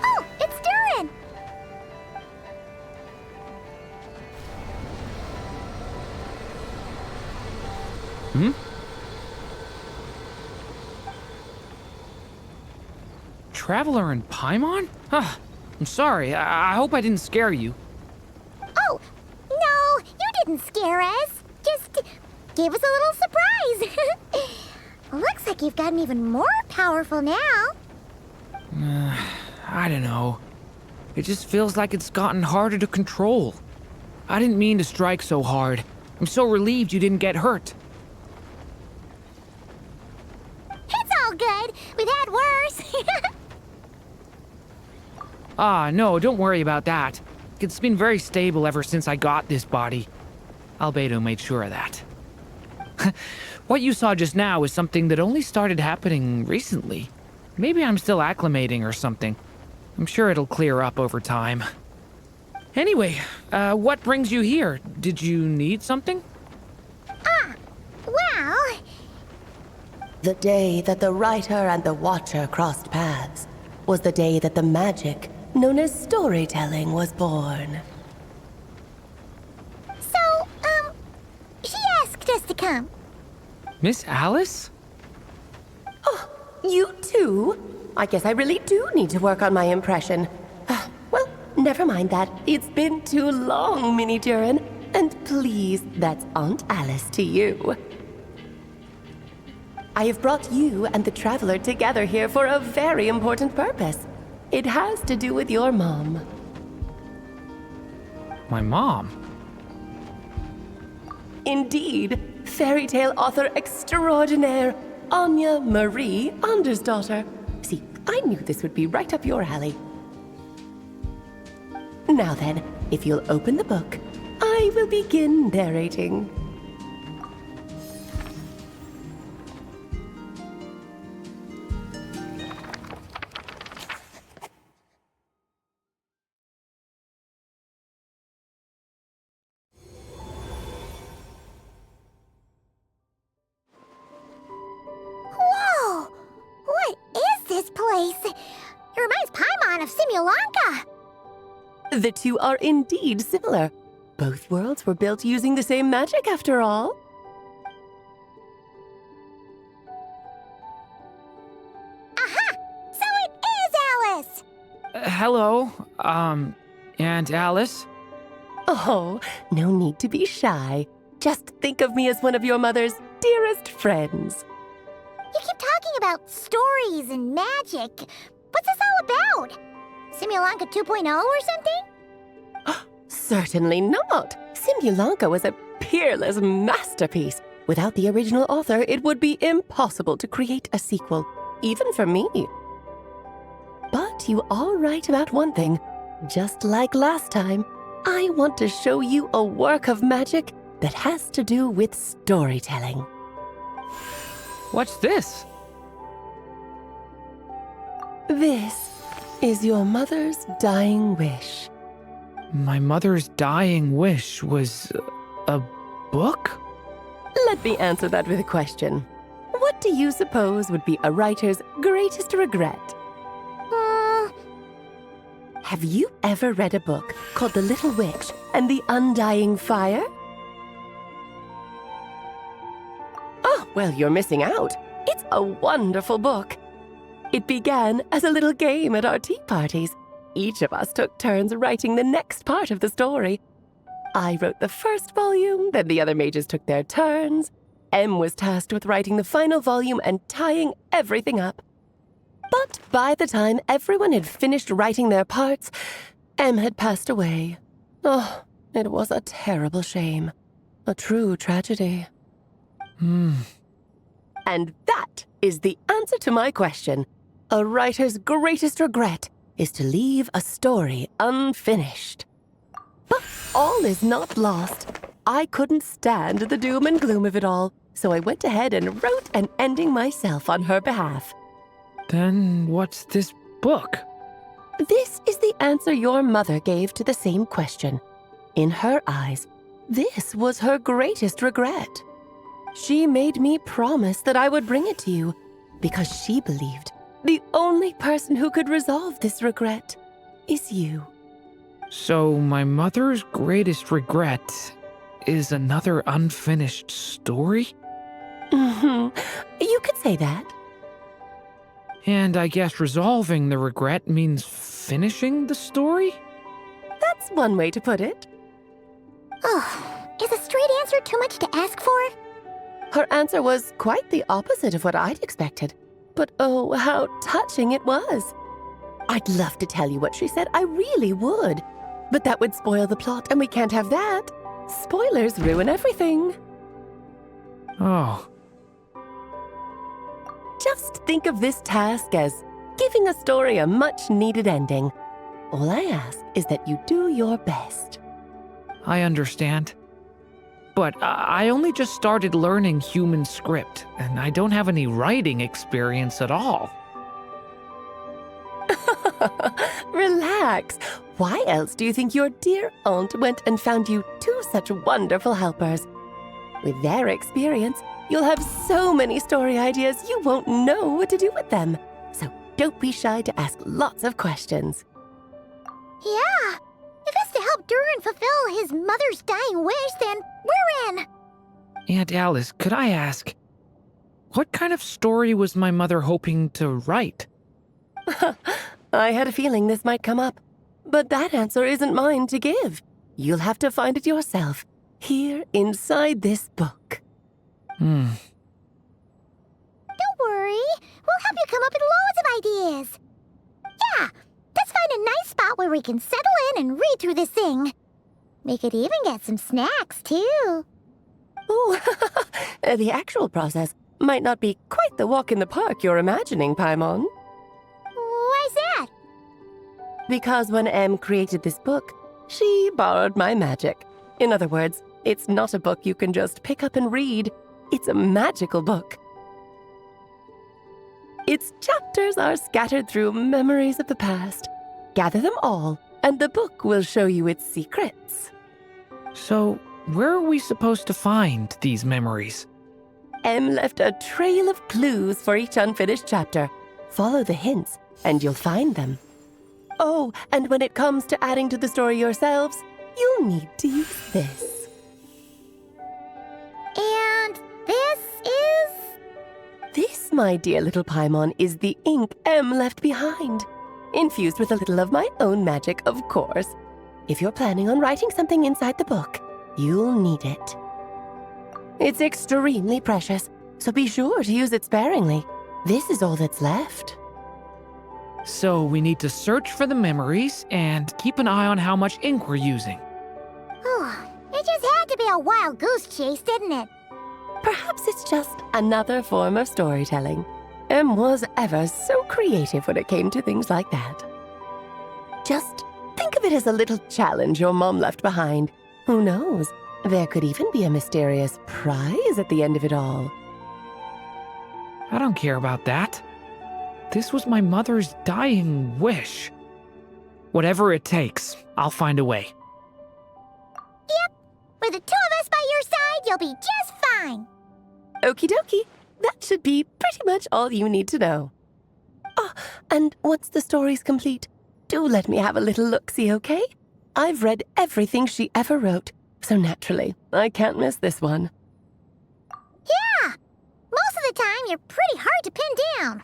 Oh, it's Durin! Hmm? Traveler and Paimon? Huh. I'm sorry. I hope I didn't scare you. Oh, no, you didn't scare us. Just gave us a little surprise. Looks like you've gotten even more powerful now. I don't know. It just feels like it's gotten harder to control. I didn't mean to strike so hard. I'm so relieved you didn't get hurt. It's all good. We've had worse. Ah, no, don't worry about that. It's been very stable ever since I got this body. Albedo made sure of that. What you saw just now is something that only started happening recently. Maybe I'm still acclimating or something. I'm sure it'll clear up over time. Anyway, what brings you here? Did you need something? Well, The day that the writer and the watcher crossed paths was the day that the magic known as storytelling was born. so, she asked us to come. Miss Alice? You too? I guess I really do need to work on my impression. Well, never mind that. It's been too long, Mini Durin. And please, that's Aunt Alice to you. I have brought you and the Traveler together here for a very important purpose. It has to do with your mom. My mom? Indeed, fairy tale author extraordinaire, Anya Marie Andersdottir. See, I knew this would be right up your alley. Now then, if you'll open the book, I will begin narrating. Whoa! What is this place? It reminds Paimon of Simulanka. The two are indeed similar. Both worlds were built using the same magic, after all. Aha! So it is Alice! Hello, Aunt Alice? Oh, no need to be shy. Just think of me as one of your mother's dearest friends. You keep talking about stories and magic. What's this all about? Simulanka 2.0 or something? Certainly not. Simulanka was a peerless masterpiece. Without the original author, it would be impossible to create a sequel, even for me. But you are right about one thing. Just like last time, I want to show you a work of magic that has to do with storytelling. What's this? This is your mother's dying wish. My mother's dying wish was a book? Let me answer that with a question. What do you suppose would be a writer's greatest regret? Have you ever read a book called The Little Witch and the Undying Fire? Oh, well, you're missing out. It's a wonderful book. It began as a little game at our tea parties. Each of us took turns writing the next part of the story. I wrote the first volume, then the other mages took their turns. Em was tasked with writing the final volume and tying everything up. But by the time everyone had finished writing their parts, Em had passed away. Oh, it was a terrible shame. A true tragedy. And that is the answer to my question. A writer's greatest regret is to leave a story unfinished. But all is not lost. I couldn't stand the doom and gloom of it all, so I went ahead and wrote an ending myself on her behalf. Then what's this book? This is the answer your mother gave to the same question. In her eyes, this was her greatest regret. She made me promise that I would bring it to you because she believed the only person who could resolve this regret is you. So my mother's greatest regret is another unfinished story? You could say that. And I guess resolving the regret means finishing the story? That's one way to put it. Oh, is a straight answer too much to ask for? Her answer was quite the opposite of what I'd expected. But oh, how touching it was. I'd love to tell you what she said, I really would. But that would spoil the plot, and we can't have that. Spoilers ruin everything. Oh. Just think of this task as giving a story a much-needed ending. All I ask is that you do your best. I understand. But I only just started learning human script, and I don't have any writing experience at all. Relax. Why else do you think your dear aunt went and found you two such wonderful helpers? With their experience, you'll have so many story ideas you won't know what to do with them. So don't be shy to ask lots of questions. Yeah. If it's to help Durin fulfill his mother's dying wish, then we're in. Aunt Alice, could I ask, what kind of story was my mother hoping to write? I had a feeling this might come up, but that answer isn't mine to give. You'll have to find it yourself, here inside this book. Don't worry. We'll help you come up with loads of ideas. Yeah, let's find a nice spot where we can settle in and read through this thing. We could even get some snacks, too. Oh, the actual process might not be quite the walk in the park you're imagining, Paimon. Why's that? Because when Em created this book, she borrowed my magic. In other words, it's not a book you can just pick up and read. It's a magical book. Its chapters are scattered through memories of the past. Gather them all, and the book will show you its secrets. So, where are we supposed to find these memories? Em left a trail of clues for each unfinished chapter. Follow the hints, and you'll find them. Oh, and when it comes to adding to the story yourselves, you'll need to use this. And this is... This, my dear little Paimon, is the ink Em left behind. Infused with a little of my own magic, of course. If you're planning on writing something inside the book, you'll need it. It's extremely precious, so be sure to use it sparingly. This is all that's left. So we need to search for the memories and keep an eye on how much ink we're using. Oh, it just had to be a wild goose chase, didn't it? Perhaps it's just another form of storytelling. Em was ever so creative when it came to things like that. Just think of it as a little challenge your mom left behind. Who knows? There could even be a mysterious prize at the end of it all. I don't care about that. This was my mother's dying wish. Whatever it takes, I'll find a way. Yep. With the two of us by your side, you'll be just fine. Okie dokie. That should be pretty much all you need to know. Oh, and once the story's complete, do let me have a little look-see, okay? I've read everything she ever wrote, so naturally, I can't miss this one. Yeah. Most of the time, you're pretty hard to pin down.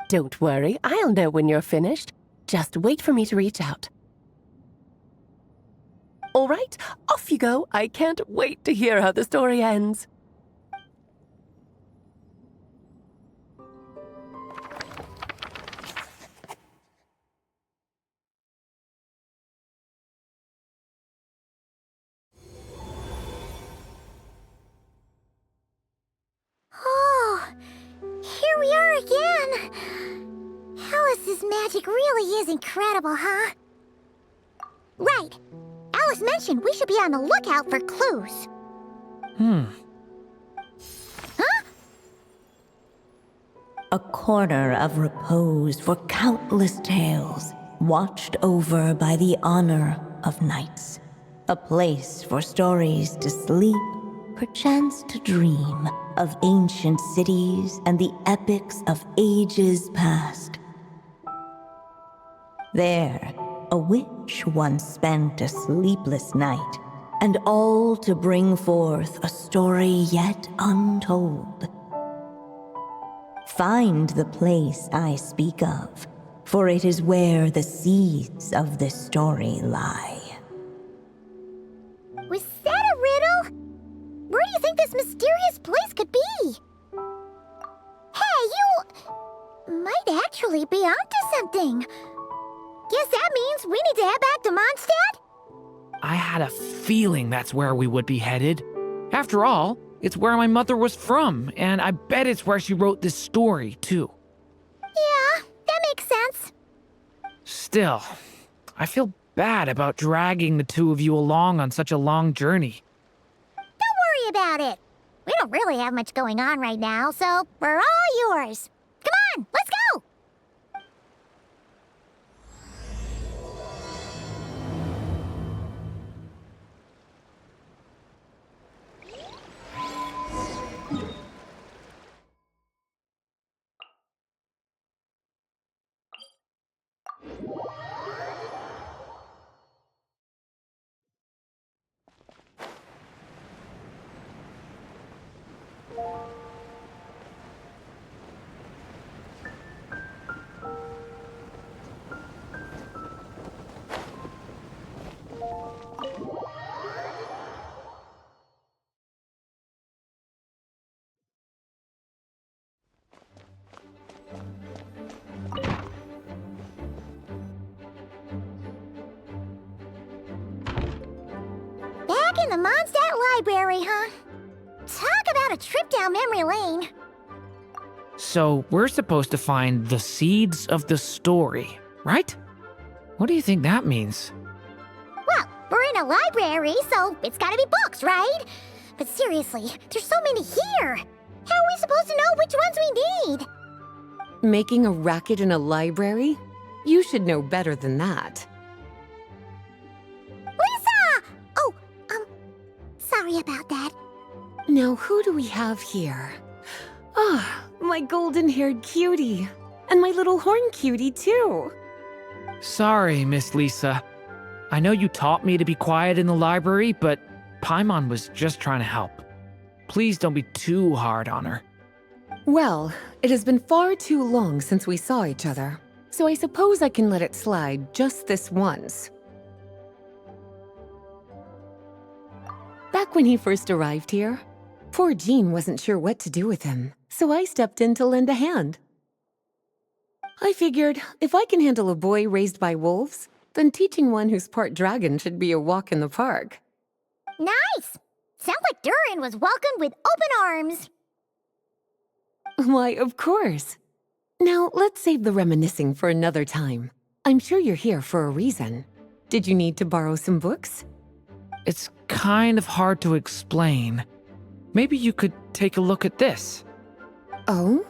Don't worry, I'll know when you're finished. Just wait for me to reach out. All right, off you go. I can't wait to hear how the story ends. Oh, here we are again. How is Alice's magic really is incredible, huh? Right. Alice mentioned we should be on the lookout for clues. Huh? A corner of repose for countless tales, watched over by the honor of knights. A place for stories to sleep, perchance to dream of ancient cities and the epics of ages past. There, a witch once spent a sleepless night, and all to bring forth a story yet untold. Find the place I speak of, for it is where the seeds of this story lie. Was that a riddle? Where do you think this mysterious place could be? Hey, you might actually be onto something. Guess that means we need to head back to Mondstadt? I had a feeling that's where we would be headed. After all, it's where my mother was from, and I bet it's where she wrote this story, too. Yeah, that makes sense. Still, I feel bad about dragging the two of you along on such a long journey. Don't worry about it. We don't really have much going on right now, so we're all yours. Come on, let's go! Back in the Mondstadt library, huh? Talk about a trip down memory lane. So, we're supposed to find the seeds of the story, right? What do you think that means? Well, we're in a library, so it's gotta be books, right? But seriously, there's so many here. How are we supposed to know which ones we need? Making a racket in a library? You should know better than that. Lisa! Oh, sorry about that. Now, who do we have here? Ah, my golden-haired cutie. And my little horn cutie, too. Sorry, Miss Lisa. I know you taught me to be quiet in the library, but Paimon was just trying to help. Please don't be too hard on her. Well, it has been far too long since we saw each other, so I suppose I can let it slide just this once. Back when he first arrived here, poor Jean wasn't sure what to do with him, so I stepped in to lend a hand. I figured if I can handle a boy raised by wolves, then teaching one who's part dragon should be a walk in the park. Nice! Sounds like Durin was welcomed with open arms. Why, of course. Now, let's save the reminiscing for another time. I'm sure you're here for a reason. Did you need to borrow some books? It's kind of hard to explain. Maybe you could take a look at this. Oh?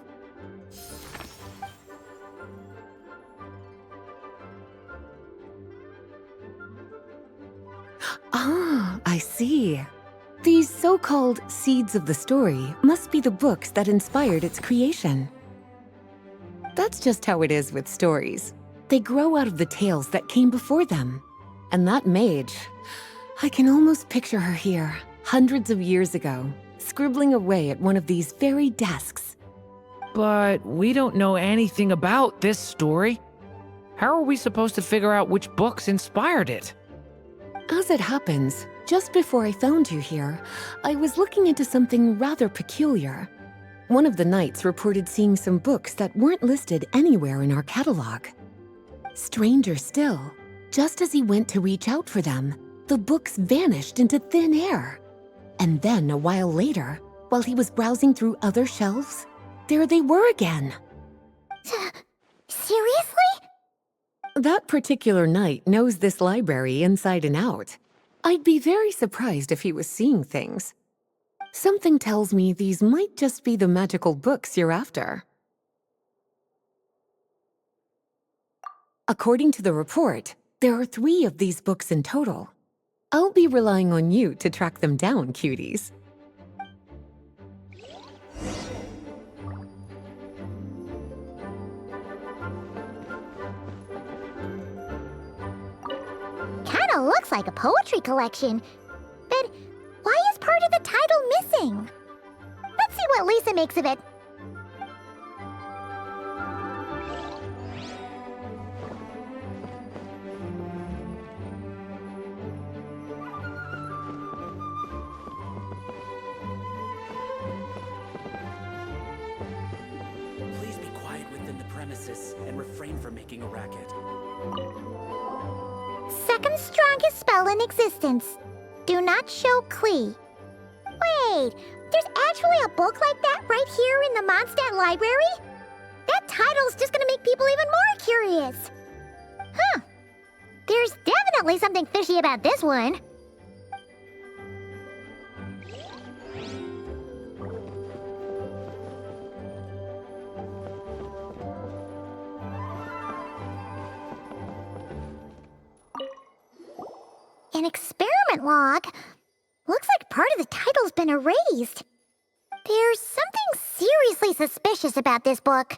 Ah, I see. These so-called seeds of the story must be the books that inspired its creation. That's just how it is with stories. They grow out of the tales that came before them. And that mage, I can almost picture her here, hundreds of years ago, scribbling away at one of these very desks. But we don't know anything about this story. How are we supposed to figure out which books inspired it? As it happens, just before I found you here, I was looking into something rather peculiar. One of the knights reported seeing some books that weren't listed anywhere in our catalog. Stranger still, just as he went to reach out for them, the books vanished into thin air. And then a while later, while he was browsing through other shelves, there they were again. Seriously? That particular knight knows this library inside and out. I'd be very surprised if he was seeing things. Something tells me these might just be the magical books you're after. According to the report, there are 3 of these books in total. I'll be relying on you to track them down, cuties. Kinda looks like a poetry collection. But why is part of the title missing? Let's see what Lisa makes of it. Please be quiet within the premises and refrain from making a racket. Second strongest spell in existence. Do not show Klee. Wait, there's actually a book like that right here in the Mondstadt library? That title's just gonna make people even more curious. Huh. There's definitely something fishy about this one. An experiment log. Looks like part of the title's been erased. There's something seriously suspicious about this book.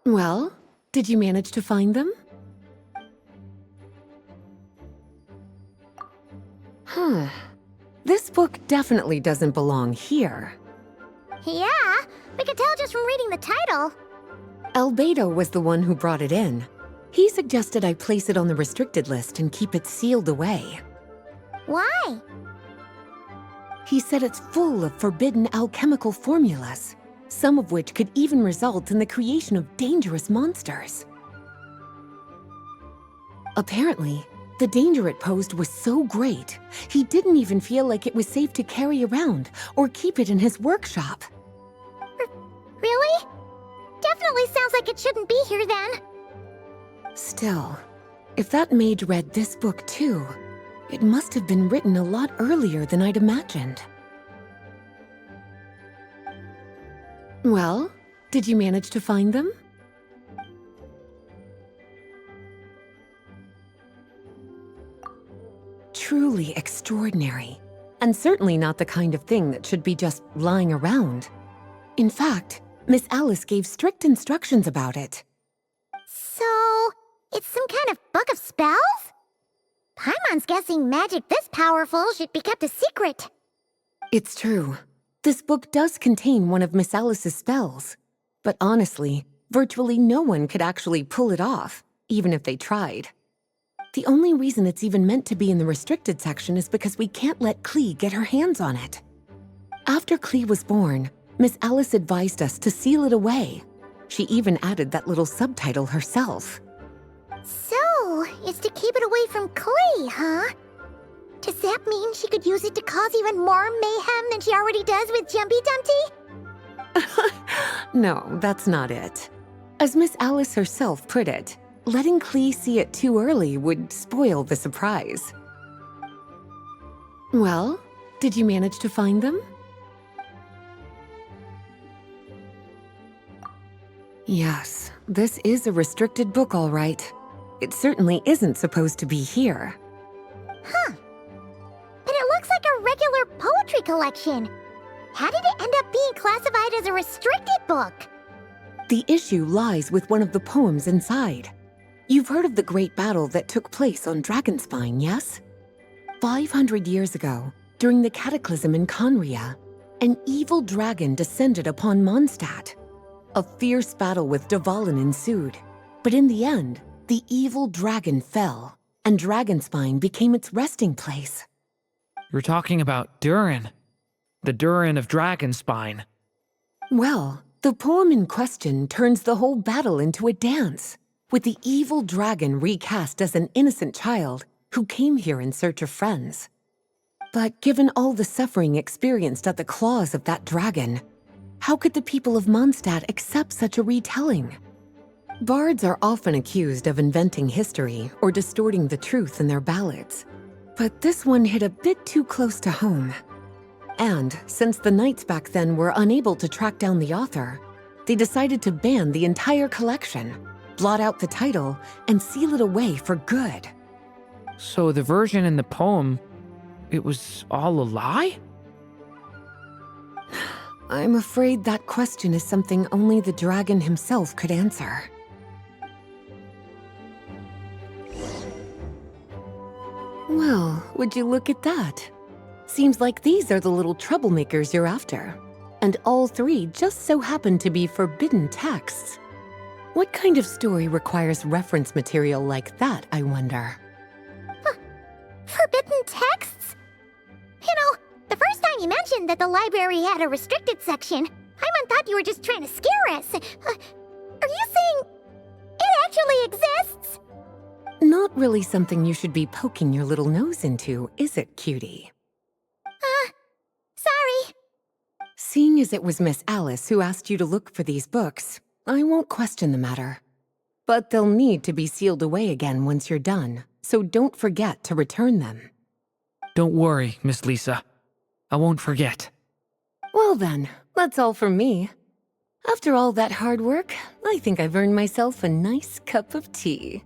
Well, did you manage to find them? Huh. This book definitely doesn't belong here. Yeah, we could tell just from reading the title. Rubedo was the one who brought it in. He suggested I place it on the restricted list and keep it sealed away. Why? He said it's full of forbidden alchemical formulas, some of which could even result in the creation of dangerous monsters. Apparently, the danger it posed was so great, he didn't even feel like it was safe to carry around or keep it in his workshop. Really? Definitely sounds like it shouldn't be here then. Still, if that mage read this book too, it must have been written a lot earlier than I'd imagined. Well, did you manage to find them? Truly extraordinary, and certainly not the kind of thing that should be just lying around. In fact, Miss Alice gave strict instructions about it. So, it's some kind of book of spells? Paimon's guessing magic this powerful should be kept a secret. It's true. This book does contain one of Miss Alice's spells. But honestly, virtually no one could actually pull it off, even if they tried. The only reason it's even meant to be in the restricted section is because we can't let Klee get her hands on it. After Klee was born, Miss Alice advised us to seal it away. She even added that little subtitle herself. So, it's to keep it away from Klee, huh? Does that mean she could use it to cause even more mayhem than she already does with Jumpy Dumpty? No, that's not it. As Miss Alice herself put it, letting Klee see it too early would spoil the surprise. Well, did you manage to find them? Yes, this is a restricted book, all right. It certainly isn't supposed to be here. Huh. But it looks like a regular poetry collection. How did it end up being classified as a restricted book? The issue lies with one of the poems inside. You've heard of the great battle that took place on Dragonspine, yes? 500 years ago, during the cataclysm in Conria, an evil dragon descended upon Mondstadt. A fierce battle with Dvalin ensued, but in the end, the evil dragon fell, and Dragonspine became its resting place. You're talking about Durin. The Durin of Dragonspine. Well, the poem in question turns the whole battle into a dance, with the evil dragon recast as an innocent child who came here in search of friends. But given all the suffering experienced at the claws of that dragon, how could the people of Mondstadt accept such a retelling? Bards are often accused of inventing history or distorting the truth in their ballads. But this one hit a bit too close to home. And since the knights back then were unable to track down the author, they decided to ban the entire collection, blot out the title, and seal it away for good. So the version in the poem, it was all a lie? I'm afraid that question is something only the dragon himself could answer. Well, would you look at that? Seems like these are the little troublemakers you're after. And all three just so happen to be forbidden texts. What kind of story requires reference material like that, I wonder? Forbidden texts? You know, the first time you mentioned that the library had a restricted section, Paimon thought you were just trying to scare us. Are you saying it actually exists? Not really something you should be poking your little nose into, is it, cutie? Sorry. Seeing as it was Miss Alice who asked you to look for these books, I won't question the matter. But they'll need to be sealed away again once you're done, so don't forget to return them. Don't worry, Miss Lisa. I won't forget. Well then, that's all from me. After all that hard work, I think I've earned myself a nice cup of tea.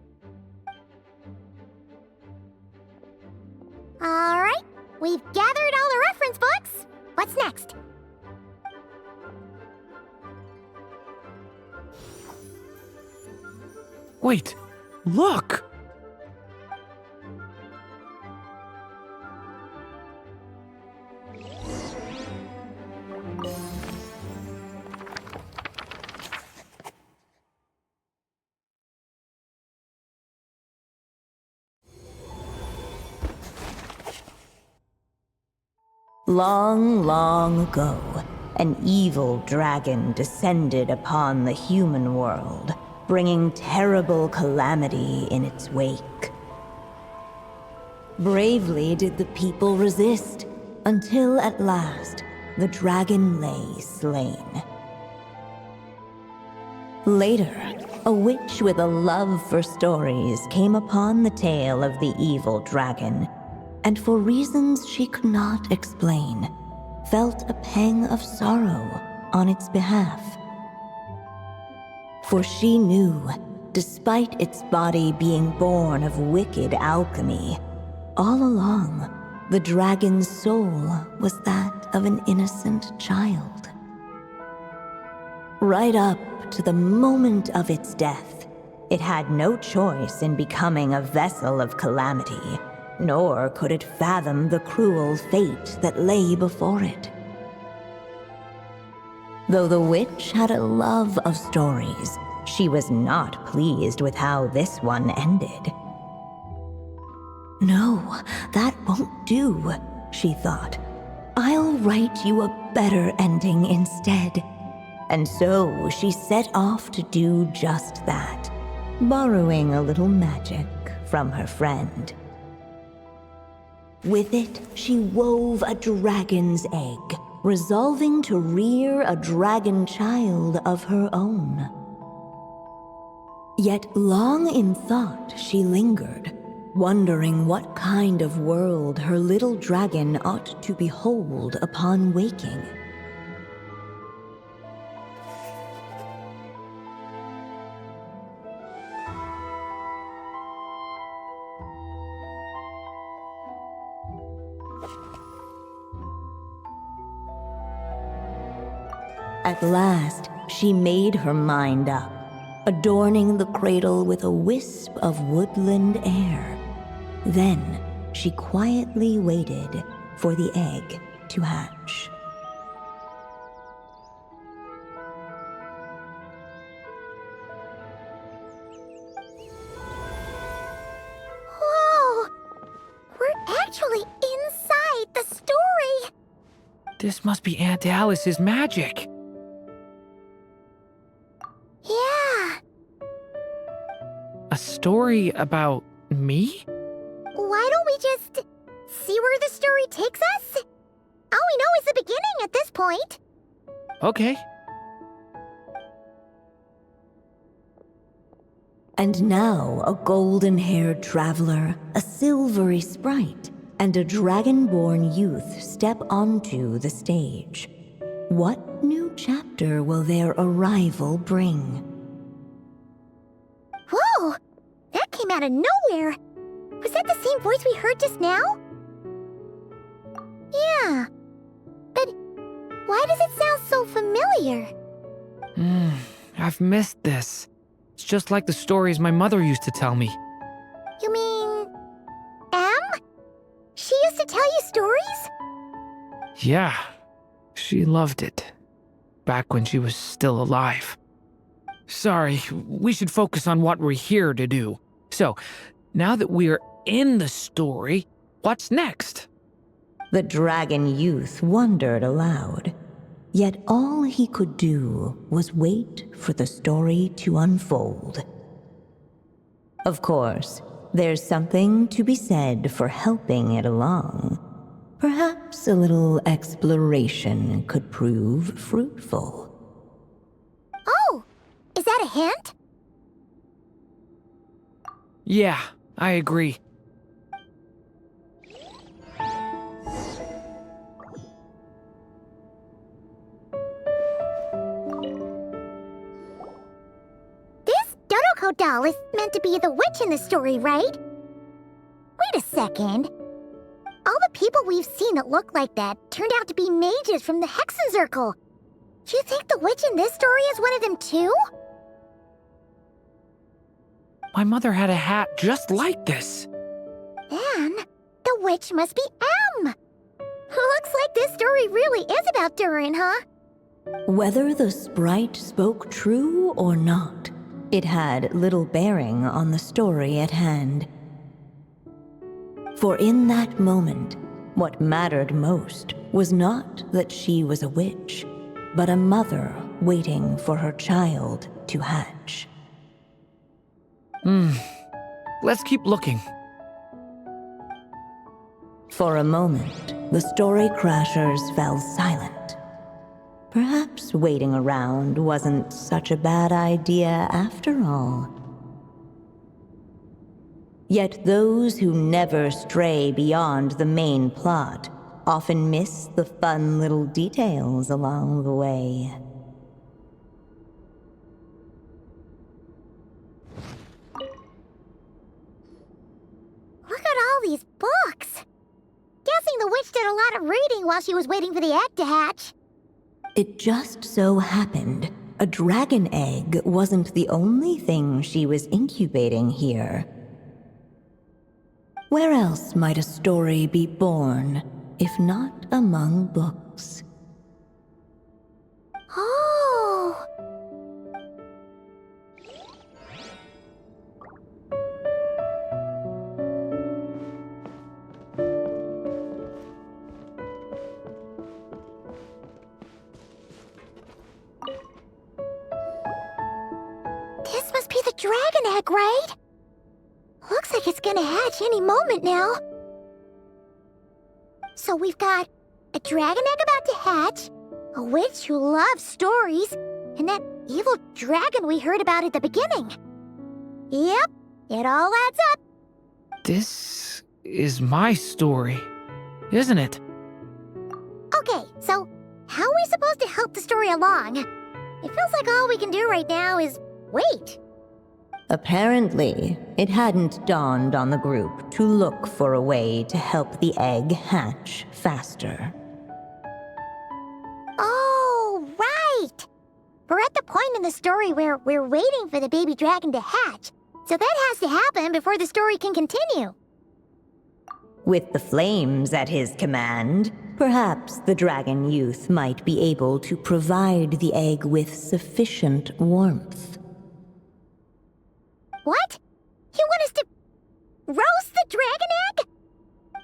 All right, we've gathered all the reference books. What's next? Wait, look! Long, long ago, an evil dragon descended upon the human world, bringing terrible calamity in its wake. Bravely did the people resist, until at last, the dragon lay slain. Later, a witch with a love for stories came upon the tale of the evil dragon, and for reasons she could not explain, felt a pang of sorrow on its behalf. For she knew, despite its body being born of wicked alchemy, all along, the dragon's soul was that of an innocent child. Right up to the moment of its death, it had no choice in becoming a vessel of calamity, nor could it fathom the cruel fate that lay before it. Though the witch had a love of stories, she was not pleased with how this one ended. No, that won't do, she thought. I'll write you a better ending instead. And so she set off to do just that, borrowing a little magic from her friend. With it, she wove a dragon's egg, resolving to rear a dragon child of her own. Yet long in thought she lingered, wondering what kind of world her little dragon ought to behold upon waking. At last, she made her mind up, adorning the cradle with a wisp of woodland air. Then, she quietly waited for the egg to hatch. Whoa! We're actually inside the story! This must be Aunt Alice's magic. Yeah. A story about me? Why don't we just see where the story takes us? All we know is the beginning at this point. Okay. And now a golden-haired traveler, a silvery sprite, and a dragonborn youth step onto the stage. What new chapter will their arrival bring? Whoa! That came out of nowhere! Was that the same voice we heard just now? Yeah. But why does it sound so familiar? I've missed this. It's just like the stories my mother used to tell me. You mean... Em? She used to tell you stories? Yeah, she loved it. Back when she was still alive. Sorry, we should focus on what we're here to do. So, now that we're in the story, what's next? The dragon youth wondered aloud. Yet all he could do was wait for the story to unfold. Of course, there's something to be said for helping it along. Perhaps a little exploration could prove fruitful. Oh! Is that a hint? Yeah, I agree. Draco doll is meant to be the witch in the story, right? Wait a second. All the people we've seen that look like that turned out to be mages from the Hexenzirkel. Do you think the witch in this story is one of them too? My mother had a hat just like this. Then, the witch must be Em. Looks like this story really is about Durin, huh? Whether the sprite spoke true or not, it had little bearing on the story at hand. For in that moment, what mattered most was not that she was a witch, but a mother waiting for her child to hatch. Let's keep looking. For a moment, the story crashers fell silent. Perhaps waiting around wasn't such a bad idea after all. Yet those who never stray beyond the main plot often miss the fun little details along the way. Look at all these books! Guessing the witch did a lot of reading while she was waiting for the egg to hatch. It just so happened a dragon egg wasn't the only thing she was incubating here. Where else might a story be born, if not among books? Oh! This must be the dragon egg, right? Looks like it's gonna hatch any moment now. So we've got a dragon egg about to hatch, a witch who loves stories, and that evil dragon we heard about at the beginning. Yep, it all adds up. This is my story, isn't it? Okay, so how are we supposed to help the story along? It feels like all we can do right now is wait. Apparently, it hadn't dawned on the group to look for a way to help the egg hatch faster. Oh, right! We're at the point in the story where we're waiting for the baby dragon to hatch, so that has to happen before the story can continue. With the flames at his command, perhaps the dragon youth might be able to provide the egg with sufficient warmth. What? You want us to roast the dragon egg?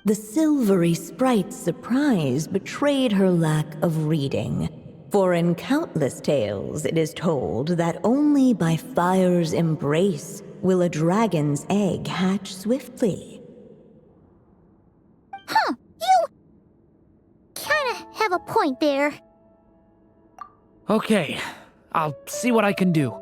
The silvery sprite's surprise betrayed her lack of reading. For in countless tales, it is told that only by fire's embrace will a dragon's egg hatch swiftly. Huh. point there. Okay, I'll see what I can do.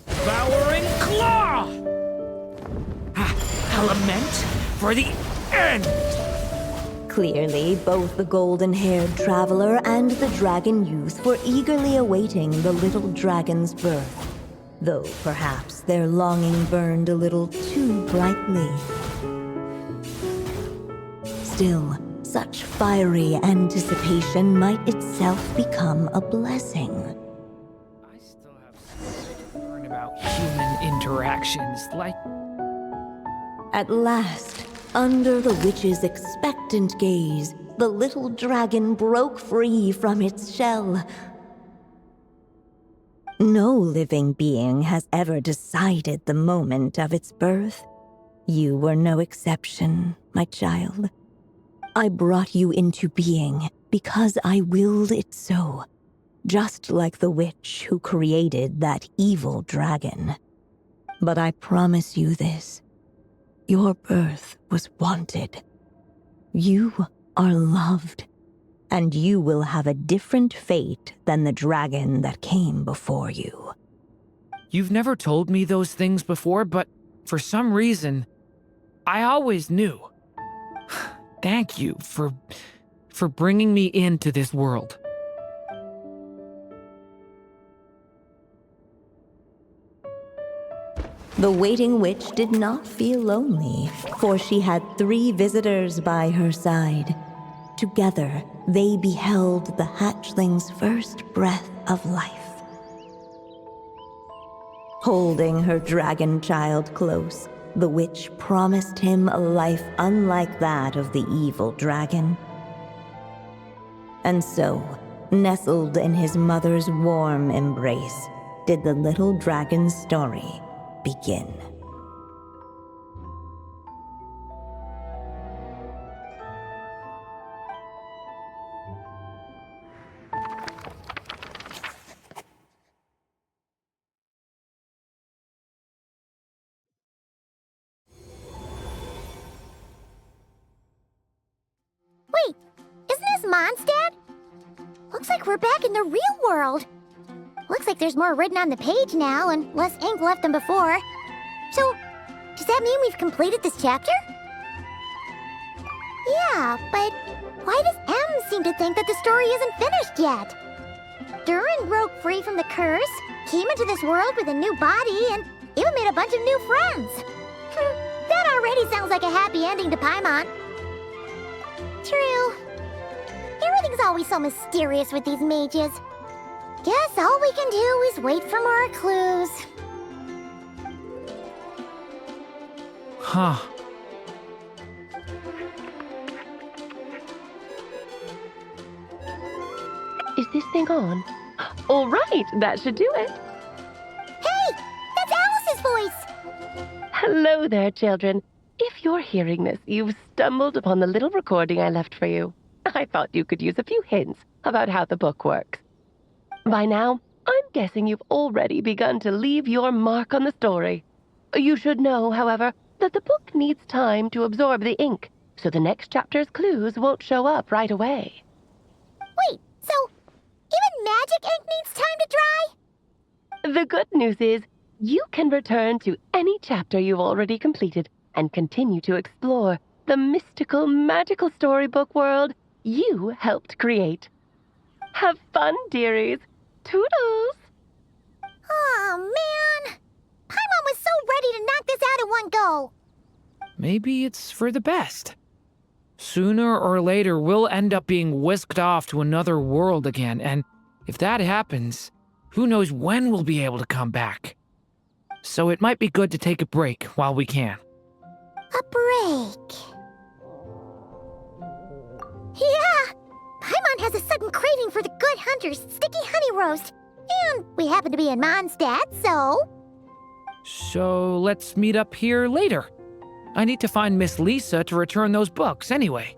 Devouring Claw! Element for the end! Clearly, both the golden-haired traveler and the dragon youth were eagerly awaiting the little dragon's birth, though perhaps their longing burned a little too brightly. Still, such fiery anticipation might itself become a blessing. I still have so much to learn about human interactions, like... At last, under the witch's expectant gaze, the little dragon broke free from its shell. No living being has ever decided the moment of its birth. You were no exception, my child. I brought you into being because I willed it so, just like the witch who created that evil dragon. But I promise you this. Your birth was wanted. You are loved, and you will have a different fate than the dragon that came before you. You've never told me those things before, but for some reason, I always knew. Thank you for bringing me into this world. The waiting witch did not feel lonely, for she had 3 visitors by her side. Together, they beheld the hatchling's first breath of life. Holding her dragon child close, the witch promised him a life unlike that of the evil dragon. And so, nestled in his mother's warm embrace, did the little dragon's story begin. Wait, isn't this Mondstadt? Looks like we're back in the real world. Looks like there's more written on the page now and less ink left than before. So, does that mean we've completed this chapter? Yeah, but why does M seem to think that the story isn't finished yet? Durin broke free from the curse, came into this world with a new body, and even made a bunch of new friends. That already sounds like a happy ending to Paimon. True. Everything's always so mysterious with these mages. Guess all we can do is wait for more clues. Huh. Is this thing on? All right, that should do it. Hey, that's Alice's voice! Hello there, children. If you're hearing this, you've stumbled upon the little recording I left for you. I thought you could use a few hints about how the book works. By now, I'm guessing you've already begun to leave your mark on the story. You should know, however, that the book needs time to absorb the ink, so the next chapter's clues won't show up right away. Wait, so even magic ink needs time to dry? The good news is, you can return to any chapter you've already completed and continue to explore the mystical, magical storybook world you helped create. Have fun, dearies. Toodles! Oh, man! Paimon was so ready to knock this out in one go! Maybe it's for the best. Sooner or later, we'll end up being whisked off to another world again, and if that happens, who knows when we'll be able to come back. So it might be good to take a break while we can. A break. Yeah! Paimon has a sudden craving for the good hunter's sticky honey roast. And we happen to be in Mondstadt, so... So let's meet up here later. I need to find Miss Lisa to return those books anyway.